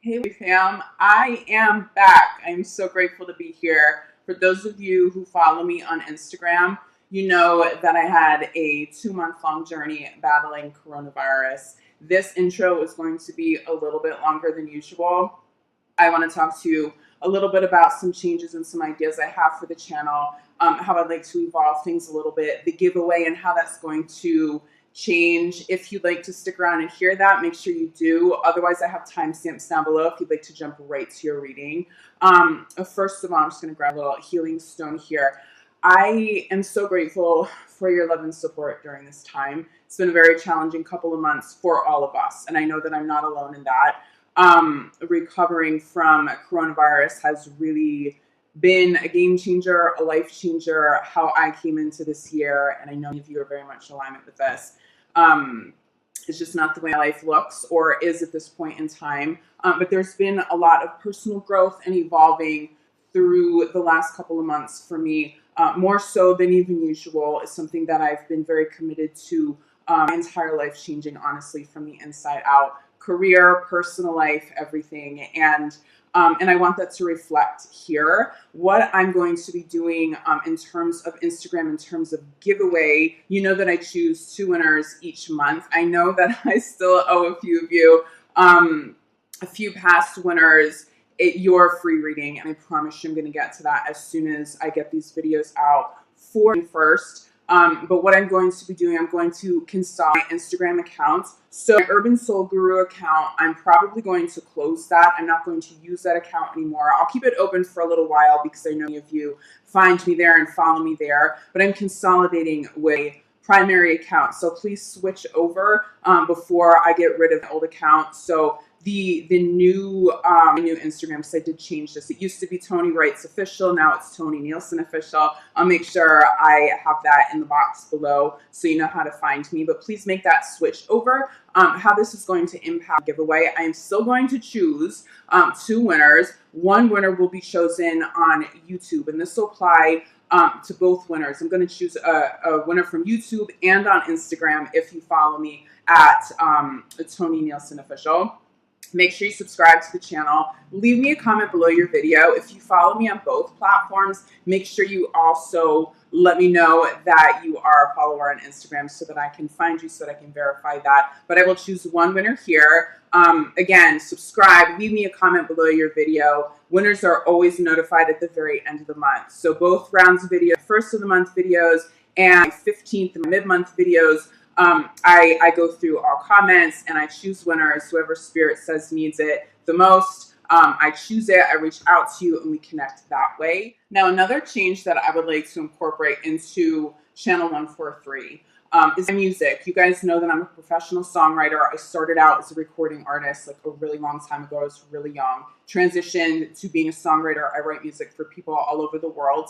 Hey fam, I am back. I'm so grateful to be here. For those of you who follow me on Instagram, you know that I had a 2-month long journey battling coronavirus. This intro is going to be a little bit longer than usual. I want to talk to you a little bit about some changes and some ideas I have for the channel, how I'd like to evolve things a little bit, the giveaway and how that's going to change. If you'd like to stick around and hear that, make sure you do. Otherwise, I have timestamps down below if you'd like to jump right to your reading. First of all, I'm just going to grab a little healing stone here. I am so grateful for your love and support during this time. It's been a very challenging couple of months for all of us, and I know that I'm not alone in that. Recovering from coronavirus has really been a game changer, a life changer, how I came into this year. And I know many of you are very much in alignment with this. It's just not the way my life looks or is at this point in time. But there's been a lot of personal growth and evolving through the last couple of months for me, more so than even usual. Is something that I've been very committed to my entire life, changing honestly from the inside out. Career, personal life, everything. And I want that to reflect here. What I'm going to be doing in terms of Instagram, in terms of giveaway, you know that I choose 2 winners each month. I know that I still owe a few of you a few past winners your free reading, and I promise you I'm going to get to that as soon as I get these videos out for you first. But what I'm going to be doing, I'm going to consolidate my Instagram account. So my Urban Soul Guru account, I'm probably going to close that. I'm not going to use that account anymore. I'll keep it open for a little while because I know many of you find me there and follow me there. But I'm consolidating with a primary account. So please switch over before I get rid of the old account. So the new Instagram, because I did change this. It used to be Tony Wrights Official. Now it's Tony Nielsen Official. I'll make sure I have that in the box below so you know how to find me. But please make that switch over. How this is going to impact the giveaway. I am still going to choose 2 winners. 1 winner will be chosen on YouTube, and this will apply to both winners. I'm going to choose a winner from YouTube and on Instagram if you follow me at Tony Nielsen Official. Make sure you subscribe to the channel. Leave me a comment below your video. If you follow me on both platforms, make sure you also let me know that you are a follower on Instagram so that I can find you, so that I can verify that. But I will choose 1 winner here. Again, subscribe, leave me a comment below your video. Winners are always notified at the very end of the month. So both rounds of video, first of the month videos and 15th and mid-month videos, I go through all comments and I choose winners. Whoever Spirit says needs it the most, I choose it, I reach out to you, and we connect that way. Now, another change that I would like to incorporate into Channel 143 is my music. You guys know that I'm a professional songwriter. I started out as a recording artist like a really long time ago. I was really young. Transitioned to being a songwriter. I write music for people all over the world.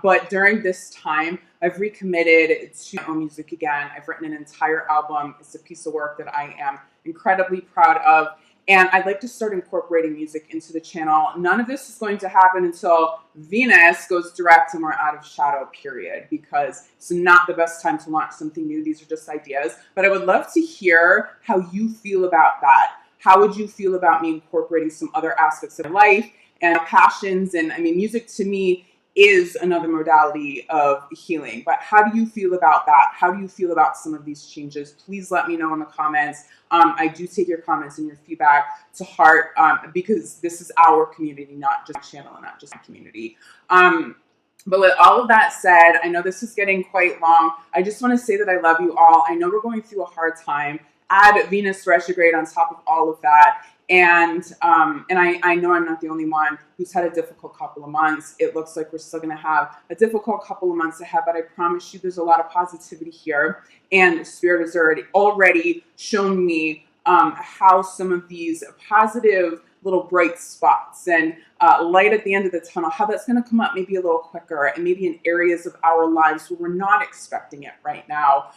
But during this time, I've recommitted to my own music again. I've written an entire album. It's a piece of work that I am incredibly proud of. And I'd like to start incorporating music into the channel. None of this is going to happen until Venus goes direct and we're out of shadow, period, because it's not the best time to launch something new. These are just ideas. But I would love to hear how you feel about that. How would you feel about me incorporating some other aspects of life and passions? And I mean, music to me is another modality of healing. But how do you feel about that? How do you feel about some of these changes? Please let me know in the comments. I do take your comments and your feedback to heart because this is our community, not just channel and not just a community. But with all of that said, I know this is getting quite long. I just want to say that I love you all. I know we're going through a hard time. Add Venus retrograde on top of all of that. And I know I'm not the only one who's had a difficult couple of months. It looks like we're still going to have a difficult couple of months ahead, but I promise you there's a lot of positivity here. And Spirit has already shown me how some of these positive little bright spots and light at the end of the tunnel, how that's going to come up maybe a little quicker and maybe in areas of our lives where we're not expecting it right now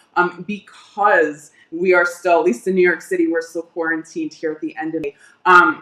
because we are still, at least in New York City, we're still quarantined here at the end of May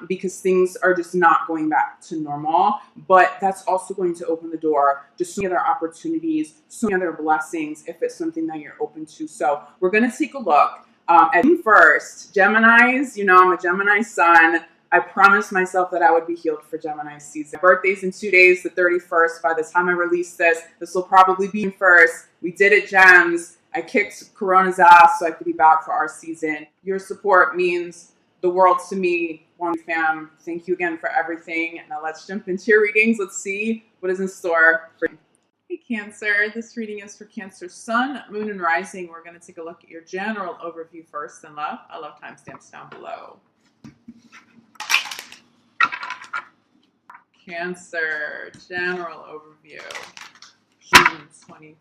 because things are just not going back to normal. But that's also going to open the door to so many other opportunities, so many other blessings if it's something that you're open to. So we're going to take a look at first. Geminis, you know, I'm a Gemini sun. I promised myself that I would be healed for Gemini season. My birthday's in 2 days, the 31st. By the time I release this will probably be first. We did it, Gems. I kicked Corona's ass so I could be back for our season. Your support means the world to me. One fam, thank you again for everything. Now let's jump into your readings. Let's see what is in store for you. Hey Cancer, this reading is for Cancer Sun, Moon, and Rising. We're going to take a look at your general overview first and love. I love timestamps down below. Cancer, general overview, June 22.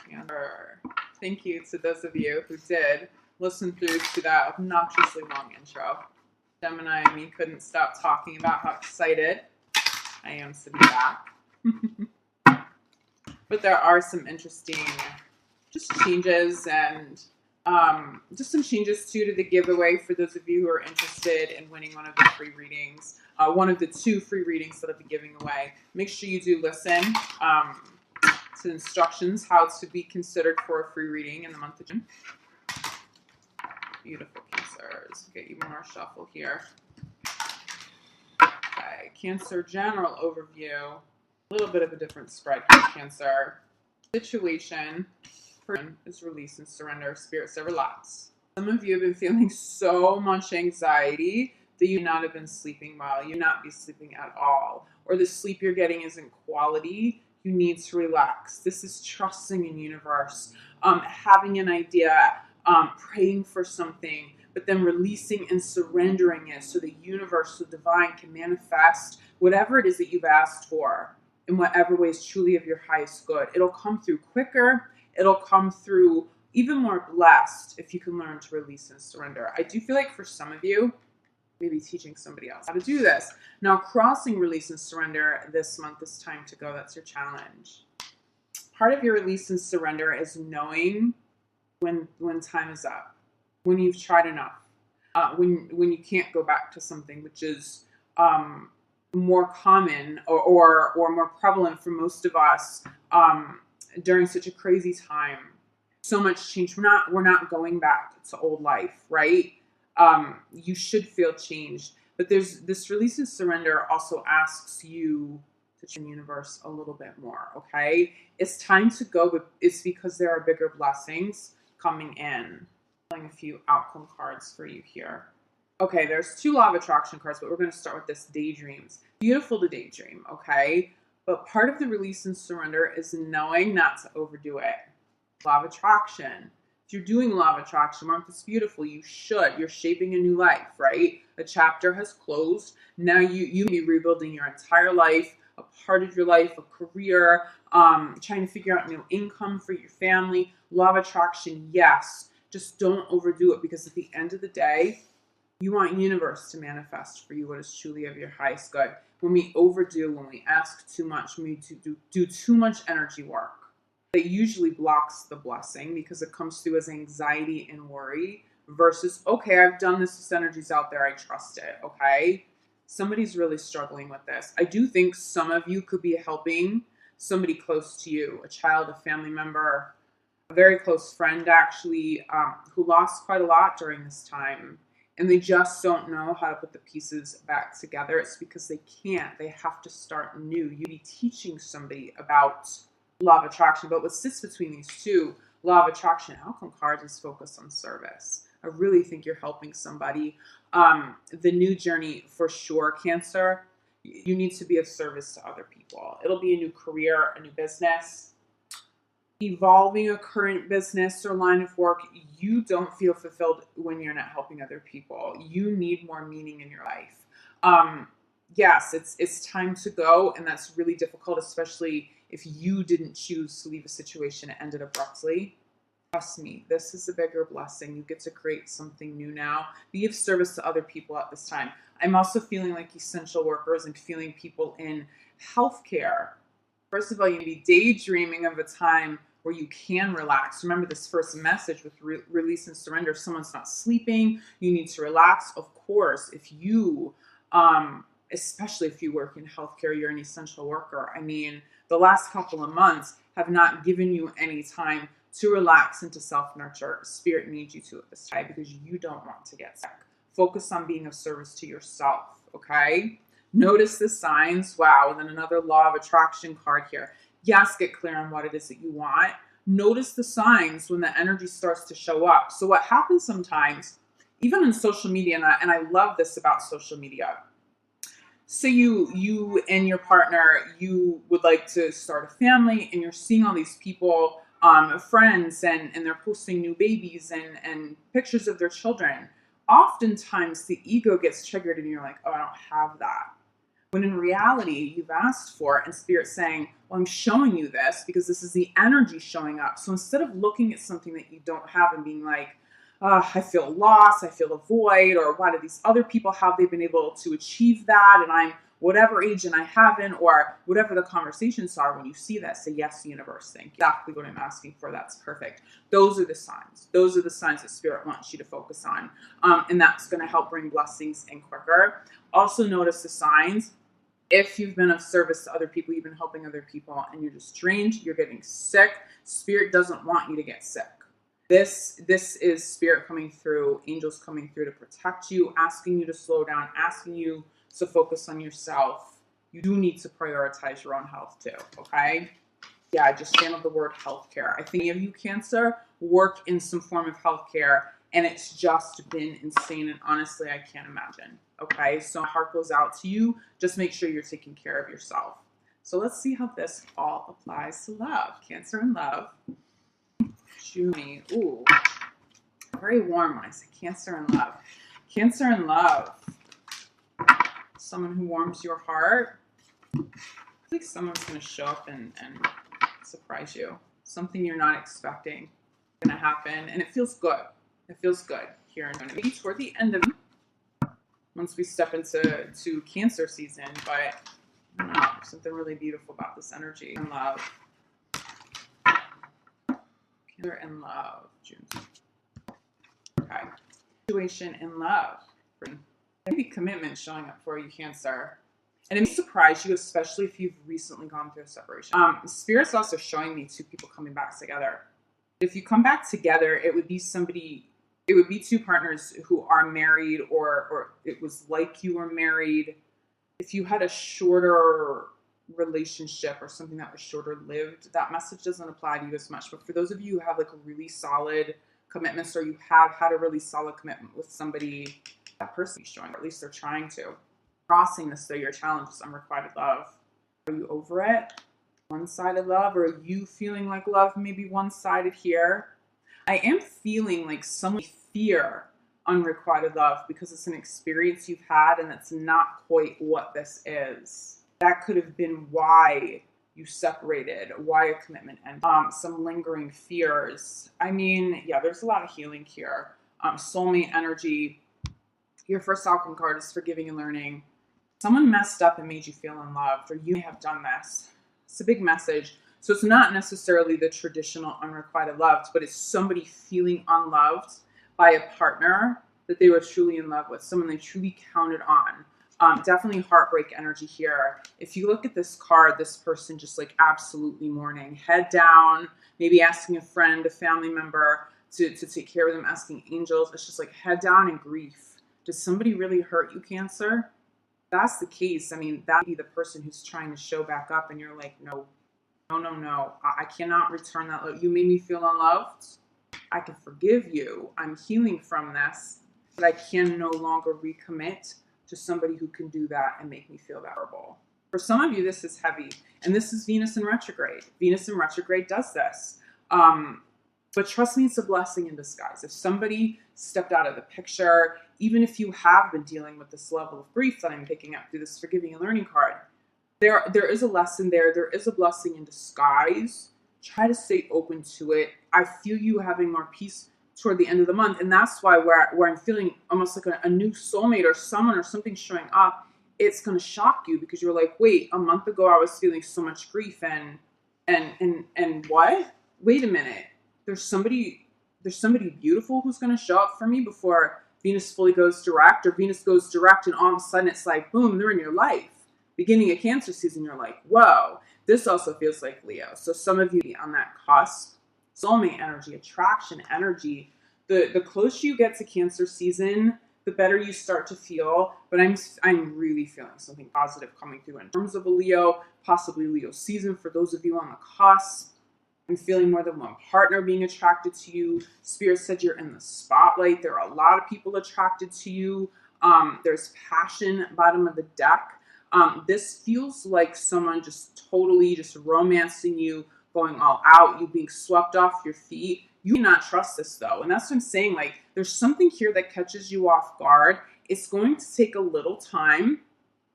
Cancer. Thank you to those of you who did listen through to that obnoxiously long intro. Gemini and me couldn't stop talking about how excited I am to be back. But there are some interesting changes and just some changes too to the giveaway for those of you who are interested in winning one of the free readings, one of the 2 free readings that I'll be giving away. Make sure you do listen to instructions how to be considered for a free reading in the month of June. Beautiful Cancers. Get you more shuffle here. Okay, Cancer general overview. A little bit of a different spread here, Cancer. Situation is release and surrender. Spirit said relax. Some of you have been feeling so much anxiety that you not have been sleeping well. You not be sleeping at all. Or the sleep you're getting isn't quality. You need to relax. This is trusting in universe. Having an idea, praying for something, but then releasing and surrendering it so the universe, the divine can manifest whatever it is that you've asked for in whatever way is truly of your highest good. It'll come through quicker. It'll come through even more blessed if you can learn to release and surrender. I do feel like for some of you, maybe teaching somebody else how to do this. Now, crossing release and surrender this month is time to go. That's your challenge. Part of your release and surrender is knowing when time is up, when you've tried enough, when you can't go back to something, which is more common or more prevalent for most of us during such a crazy time. So much change. We're not going back to old life, right? You should feel changed, but there's this release and surrender also asks you to change the universe a little bit more. Okay, it's time to go, but it's because there are bigger blessings coming in. Pulling a few outcome cards for you here. Okay, there's 2 law of attraction cards, but we're going to start with this daydreams. Beautiful to daydream, okay? But part of the release and surrender is knowing not to overdo it. Law of attraction. If you're doing law of attraction, Mark, it's beautiful. You should. You're shaping a new life, right? A chapter has closed. Now you be rebuilding your entire life, a part of your life, a career, trying to figure out new income for your family. Law of attraction, yes. Just don't overdo it, because at the end of the day, you want universe to manifest for you what is truly of your highest good. When we overdo, when we ask too much, when we do too much energy work, it usually blocks the blessing because it comes through as anxiety and worry versus, okay, I've done this energy's out there, I trust it, okay? Somebody's really struggling with this. I do think some of you could be helping somebody close to you, a child, a family member, a very close friend actually, who lost quite a lot during this time. And they just don't know how to put the pieces back together. It's because they can't. They have to start new. You'd be teaching somebody about law of attraction. But what sits between these 2, law of attraction, outcome cards, is focused on service. I really think you're helping somebody. The new journey, for sure, Cancer, you need to be of service to other people. It'll be a new career, a new business. Evolving a current business or line of work, you don't feel fulfilled when you're not helping other people. You need more meaning in your life. Yes, it's time to go, and that's really difficult, especially if you didn't choose to leave a situation that ended abruptly. Trust me, this is a bigger blessing. You get to create something new now. Be of service to other people at this time. I'm also feeling like essential workers and feeling people in healthcare. First of all, you need to be daydreaming of a time where you can relax. Remember this first message with release and surrender. If someone's not sleeping, you need to relax. Of course, if you, especially if you work in healthcare, you're an essential worker. I mean, the last couple of months have not given you any time to relax and to self-nurture. Spirit needs you to at this time because you don't want to get sick. Focus on being of service to yourself, okay? Notice the signs. Wow, and then another law of attraction card here. Yes, get clear on what it is that you want. Notice the signs when the energy starts to show up. So what happens sometimes, even in social media, and I love this about social media. Say you and your partner, you would like to start a family, and you're seeing all these people, friends, and they're posting new babies and pictures of their children. Oftentimes the ego gets triggered and you're like, oh, I don't have that. When in reality, you've asked for it, and Spirit's saying, well, I'm showing you this because this is the energy showing up. So instead of looking at something that you don't have and being like, I feel lost, I feel a void, or why do these other people have they been able to achieve that? And I'm whatever age and I haven't, or whatever the conversations are. When you see that, say, yes, universe, thank you. Exactly what I'm asking for. That's perfect. Those are the signs. Those are the signs that Spirit wants you to focus on. And that's going to help bring blessings in quicker. Also notice the signs. If you've been of service to other people, you've been helping other people, and you're just drained, you're getting sick, Spirit doesn't want you to get sick. This is Spirit coming through, angels coming through to protect you, asking you to slow down, asking you to focus on yourself. You do need to prioritize your own health too, okay? Yeah, I just channeled the word healthcare. I think any of you, Cancer, work in some form of healthcare, and it's just been insane, and honestly, I can't imagine, okay? So my heart goes out to you. Just make sure you're taking care of yourself. So let's see how this all applies to love. Cancer and love. Juni. Ooh, very warm when I say Cancer and love. Cancer and love. Someone who warms your heart. I think someone's going to show up and surprise you. Something you're not expecting is going to happen, and it feels good. It feels good here in maybe toward the end of once we step into Cancer season, but I don't know, something really beautiful about this energy and love. Cancer and love, June. Okay. Situation in love. Maybe commitment showing up for you, Cancer. And it may surprise you, especially if you've recently gone through a separation. Spirit's also showing me two people coming back together. If you come back together, it would be two partners who are married, or it was like you were married. If you had a shorter relationship or something that was shorter lived, that message doesn't apply to you as much. But for those of you who have like a really solid commitments, or you have had a really solid commitment with somebody, that person is showing, or at least they're trying to. Crossing this though, your challenge is unrequited love. Are you over it? One-sided love, or are you feeling like love maybe one-sided here? I am feeling like some fear unrequited love because it's an experience you've had, and that's not quite what this is. That could have been why you separated, why a commitment ended. Some lingering fears. I mean, yeah, there's a lot of healing here. Soulmate energy. Your first outcome card is forgiving and learning. Someone messed up and made you feel unloved, or you may have done this. It's a big message. So it's not necessarily the traditional unrequited love, but it's somebody feeling unloved by a partner that they were truly in love with, someone they truly counted on. Definitely heartbreak energy here. If you look at this card, this person just like absolutely mourning, head down, maybe asking a friend, a family member to take care of them, asking angels. It's just like head down in grief. Does somebody really hurt you, Cancer? If that's the case, I mean, that'd be the person who's trying to show back up, and you're like, no. I cannot return that love. You made me feel unloved. I can forgive you. I'm healing from this, but I can no longer recommit to somebody who can do that and make me feel that horrible. For some of you, this is heavy, and this is Venus in retrograde. Venus in retrograde does this. But trust me, it's a blessing in disguise. If somebody stepped out of the picture, even if you have been dealing with this level of grief that I'm picking up through this forgiving and learning card, there is a lesson there. There is a blessing in disguise. Try to stay open to it. I feel you having more peace toward the end of the month. And that's why where I'm feeling almost like a new soulmate or someone or something showing up, it's going to shock you because you're like, wait, a month ago I was feeling so much grief and what? Wait a minute. There's somebody beautiful who's going to show up for me before Venus fully goes direct, or Venus goes direct and all of a sudden it's like, boom, they're in your life. Beginning of Cancer season, you're like, whoa. This also feels like Leo. So some of you on that cusp, soulmate energy, attraction energy, the closer you get to Cancer season, the better you start to feel. But I'm really feeling something positive coming through in terms of a Leo, possibly Leo season for those of you on the cusp. I'm feeling more than one partner being attracted to you. Spirit said you're in the spotlight. There are a lot of people attracted to you. There's passion, bottom of the deck. This feels like someone just totally just romancing you, going all out, you being swept off your feet. You cannot trust this though. And that's what I'm saying. Like, there's something here that catches you off guard. It's going to take a little time,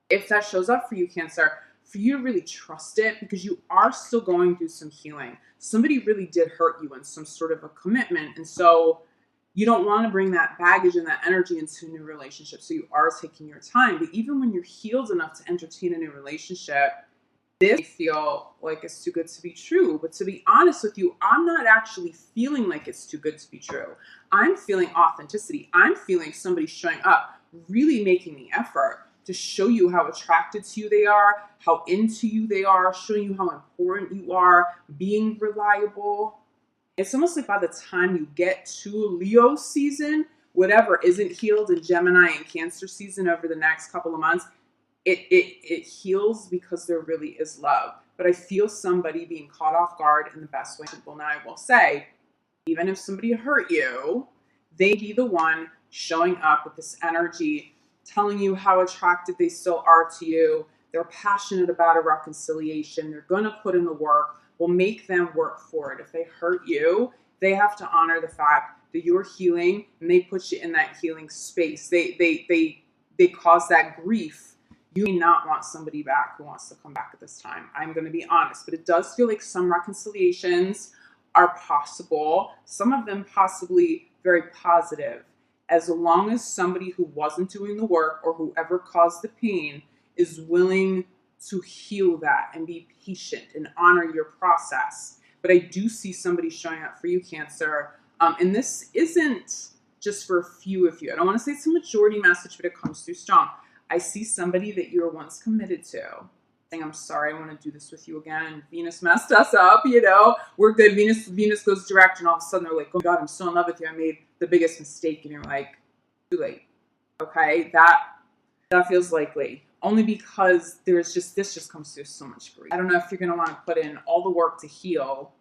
if that shows up for you, Cancer, for you to really trust it, because you are still going through some healing. Somebody really did hurt you in some sort of a commitment. And so you don't want to bring that baggage and that energy into a new relationship. So you are taking your time. But even when you're healed enough to entertain a new relationship, this feel like it's too good to be true. But to be honest with you, I'm not actually feeling like it's too good to be true. I'm feeling authenticity. I'm feeling somebody showing up, really making the effort to show you how attracted to you they are, how into you they are, showing you how important you are, being reliable. It's almost like by the time you get to Leo season, whatever isn't healed in Gemini and Cancer season over the next couple of months, it heals because there really is love. But I feel somebody being caught off guard in the best way possible. Now, I will say, even if somebody hurt you, they be the one showing up with this energy, telling you how attracted they still are to you. They're passionate about a reconciliation. They're going to put in the work. We'll make them work for it. If they hurt you, they have to honor the fact that you're healing, and they put you in that healing space. They cause that grief. You may not want somebody back who wants to come back at this time. I'm going to be honest, but it does feel like some reconciliations are possible. Some of them possibly very positive, as long as somebody who wasn't doing the work or whoever caused the pain is willing to heal that and be patient and honor your process. But I do see somebody showing up for you, Cancer. And this isn't just for a few of you. I don't want to say it's a majority message, but it comes through strong. I see somebody that you were once committed to saying, I'm sorry, I want to do this with you again. Venus messed us up, we're good. Venus goes direct, and all of a sudden they're like, oh God, I'm so in love with you. I made the biggest mistake. And you're like, too late. Okay. That feels likely, only because this just comes through so much grief. I don't know if you're going to want to put in all the work to heal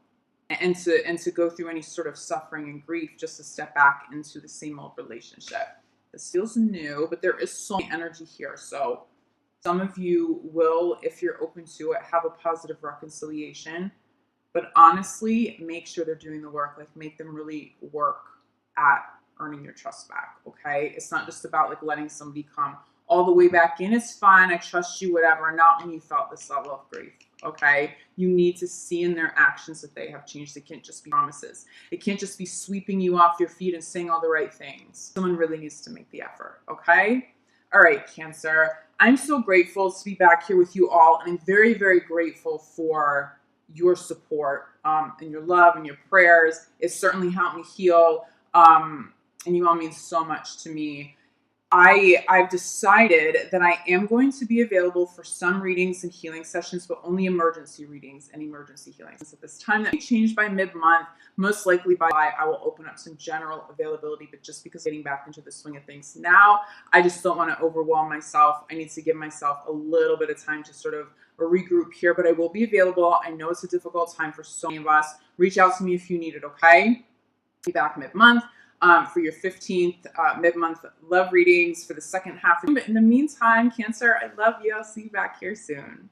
and to go through any sort of suffering and grief just to step back into the same old relationship. This feels new, but there is so much energy here. So some of you will, if you're open to it, have a positive reconciliation. But honestly, make sure they're doing the work. Like, make them really work at earning your trust back, okay? It's not just about like letting somebody come all the way back in. It's fine, I trust you, whatever. Not when you felt this level of grief, okay? You need to see in their actions that they have changed. It can't just be promises. It can't just be sweeping you off your feet and saying all the right things. Someone really needs to make the effort, okay? All right, Cancer. I'm so grateful to be back here with you all, and I'm very, very grateful for your support and your love and your prayers. It certainly helped me heal, and you all mean so much to me. I've decided that I am going to be available for some readings and healing sessions, but only emergency readings and emergency healings at this time. That may change by mid-month. Most likely by July, I will open up some general availability, but just because getting back into the swing of things now, I just don't want to overwhelm myself. I need to give myself a little bit of time to sort of regroup here, but I will be available. I know it's a difficult time for so many of us. Reach out to me if you need it, okay? Be back mid-month. For your 15th mid-month love readings for the second half. But in the meantime, Cancer, I love you. I'll see you back here soon.